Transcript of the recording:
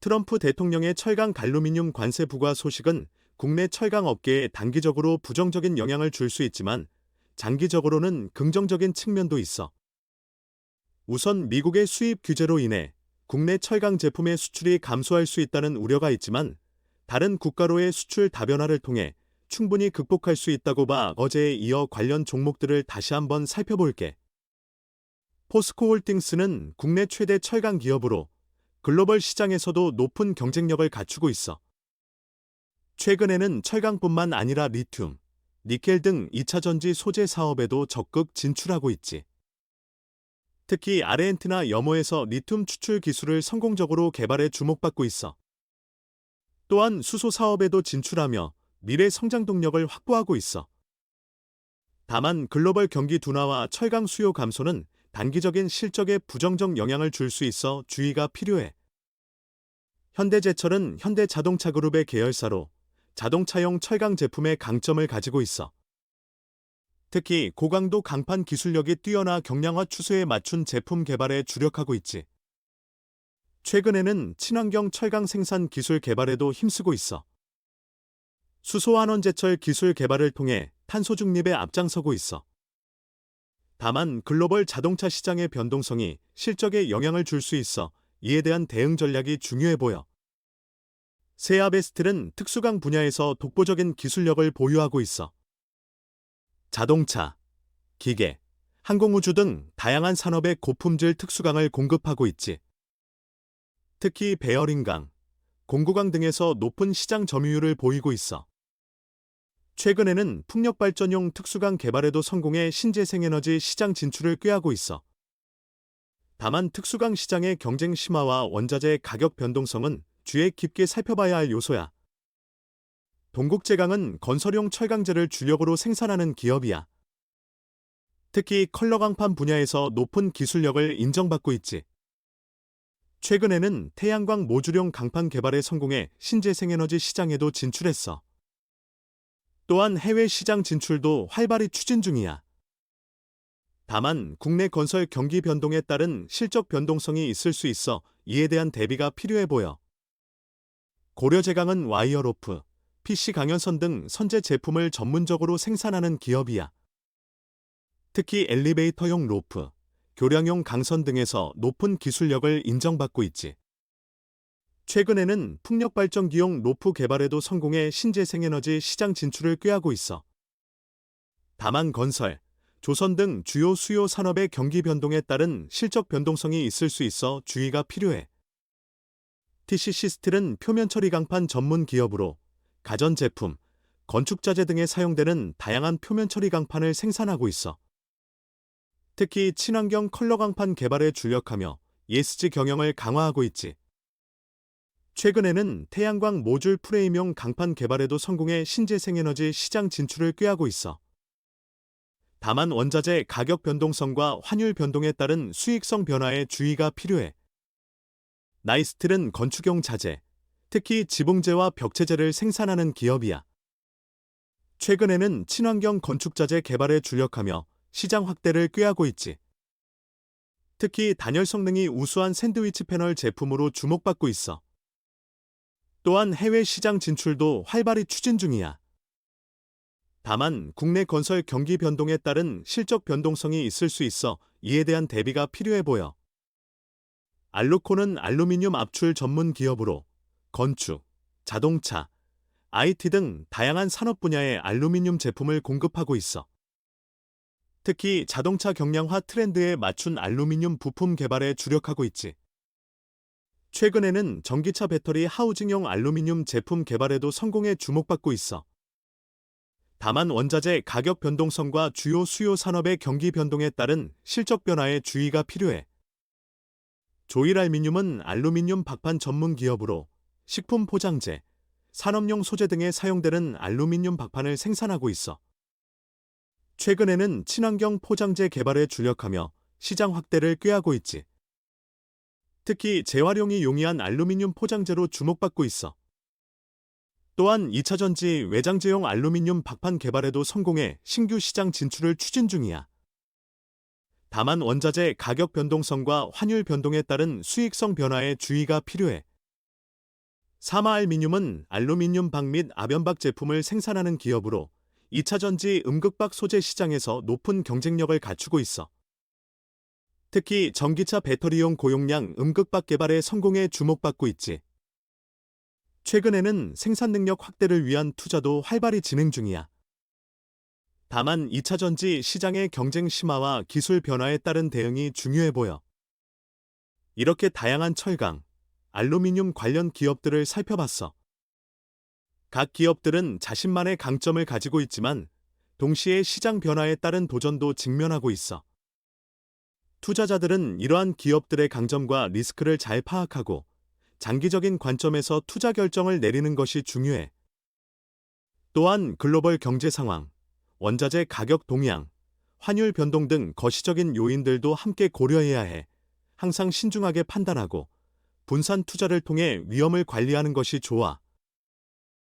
트럼프 대통령의 철강 갈루미늄 관세 부과 소식은 국내 철강 업계에 단기적으로 부정적인 영향을 줄 수 있지만 장기적으로는 긍정적인 측면도 있어. 우선 미국의 수입 규제로 인해 국내 철강 제품의 수출이 감소할 수 있다는 우려가 있지만 다른 국가로의 수출 다변화를 통해 충분히 극복할 수 있다고 봐. 어제에 이어 관련 종목들을 다시 한번 살펴볼게. 포스코 홀딩스는 국내 최대 철강 기업으로 글로벌 시장에서도 높은 경쟁력을 갖추고 있어. 최근에는 철강뿐만 아니라 리튬, 니켈 등 2차 전지 소재 사업에도 적극 진출하고 있지. 특히 아르헨티나 염호에서 리튬 추출 기술을 성공적으로 개발해 주목받고 있어. 또한 수소 사업에도 진출하며 미래 성장 동력을 확보하고 있어. 다만 글로벌 경기 둔화와 철강 수요 감소는 단기적인 실적에 부정적 영향을 줄 수 있어 주의가 필요해. 현대제철은 현대자동차 그룹의 계열사로 자동차용 철강 제품의 강점을 가지고 있어. 특히 고강도 강판 기술력이 뛰어나 경량화 추세에 맞춘 제품 개발에 주력하고 있지. 최근에는 친환경 철강 생산 기술 개발에도 힘쓰고 있어. 수소환원제철 기술 개발을 통해 탄소 중립에 앞장서고 있어. 다만 글로벌 자동차 시장의 변동성이 실적에 영향을 줄 수 있어 이에 대한 대응 전략이 중요해 보여. 세아베스틀은 특수강 분야에서 독보적인 기술력을 보유하고 있어. 자동차, 기계, 항공우주 등 다양한 산업에 고품질 특수강을 공급하고 있지. 특히 베어링강, 공구강 등에서 높은 시장 점유율을 보이고 있어. 최근에는 풍력발전용 특수강 개발에도 성공해 신재생에너지 시장 진출을 꾀하고 있어. 다만 특수강 시장의 경쟁 심화와 원자재 가격 변동성은 주의 깊게 살펴봐야 할 요소야. 동국제강은 건설용 철강재를 주력으로 생산하는 기업이야. 특히 컬러 강판 분야에서 높은 기술력을 인정받고 있지. 최근에는 태양광 모듈용 강판 개발에 성공해 신재생에너지 시장에도 진출했어. 또한 해외 시장 진출도 활발히 추진 중이야. 다만 국내 건설 경기 변동에 따른 실적 변동성이 있을 수 있어 이에 대한 대비가 필요해 보여. 고려제강은 와이어로프, PC 강연선 등 선제 제품을 전문적으로 생산하는 기업이야. 특히 엘리베이터용 로프, 교량용 강선 등에서 높은 기술력을 인정받고 있지. 최근에는 풍력발전기용 로프 개발에도 성공해 신재생에너지 시장 진출을 꾀하고 있어. 다만 건설, 조선 등 주요 수요 산업의 경기 변동에 따른 실적 변동성이 있을 수 있어 주의가 필요해. TCC 스틸은 표면 처리 강판 전문 기업으로 가전제품, 건축자재 등에 사용되는 다양한 표면 처리 강판을 생산하고 있어. 특히 친환경 컬러 강판 개발에 주력하며 ESG 경영을 강화하고 있지. 최근에는 태양광 모듈 프레임용 강판 개발에도 성공해 신재생에너지 시장 진출을 꾀하고 있어. 다만 원자재 가격 변동성과 환율 변동에 따른 수익성 변화에 주의가 필요해. 나이스틸은 건축용 자재, 특히 지붕재와 벽체재를 생산하는 기업이야. 최근에는 친환경 건축자재 개발에 주력하며 시장 확대를 꾀하고 있지. 특히 단열 성능이 우수한 샌드위치 패널 제품으로 주목받고 있어. 또한 해외 시장 진출도 활발히 추진 중이야. 다만 국내 건설 경기 변동에 따른 실적 변동성이 있을 수 있어 이에 대한 대비가 필요해 보여. 알루코는 알루미늄 압출 전문 기업으로 건축, 자동차, IT 등 다양한 산업 분야의 알루미늄 제품을 공급하고 있어. 특히 자동차 경량화 트렌드에 맞춘 알루미늄 부품 개발에 주력하고 있지. 최근에는 전기차 배터리 하우징용 알루미늄 제품 개발에도 성공해 주목받고 있어. 다만 원자재 가격 변동성과 주요 수요 산업의 경기 변동에 따른 실적 변화에 주의가 필요해. 조일알미늄은 알루미늄 박판 전문 기업으로 식품 포장재, 산업용 소재 등에 사용되는 알루미늄 박판을 생산하고 있어. 최근에는 친환경 포장재 개발에 주력하며 시장 확대를 꾀하고 있지. 특히 재활용이 용이한 알루미늄 포장재로 주목받고 있어. 또한 2차 전지 외장재용 알루미늄 박판 개발에도 성공해 신규 시장 진출을 추진 중이야. 다만 원자재 가격 변동성과 환율 변동에 따른 수익성 변화에 주의가 필요해. 사마알미늄은 알루미늄 박 및 압연박 제품을 생산하는 기업으로 2차 전지 음극박 소재 시장에서 높은 경쟁력을 갖추고 있어. 특히 전기차 배터리용 고용량 음극박 개발의 성공에 주목받고 있지. 최근에는 생산 능력 확대를 위한 투자도 활발히 진행 중이야. 다만 2차 전지 시장의 경쟁 심화와 기술 변화에 따른 대응이 중요해 보여. 이렇게 다양한 철강, 알루미늄 관련 기업들을 살펴봤어. 각 기업들은 자신만의 강점을 가지고 있지만 동시에 시장 변화에 따른 도전도 직면하고 있어. 투자자들은 이러한 기업들의 강점과 리스크를 잘 파악하고 장기적인 관점에서 투자 결정을 내리는 것이 중요해. 또한 글로벌 경제 상황, 원자재 가격 동향, 환율 변동 등 거시적인 요인들도 함께 고려해야 해. 항상 신중하게 판단하고 분산 투자를 통해 위험을 관리하는 것이 좋아.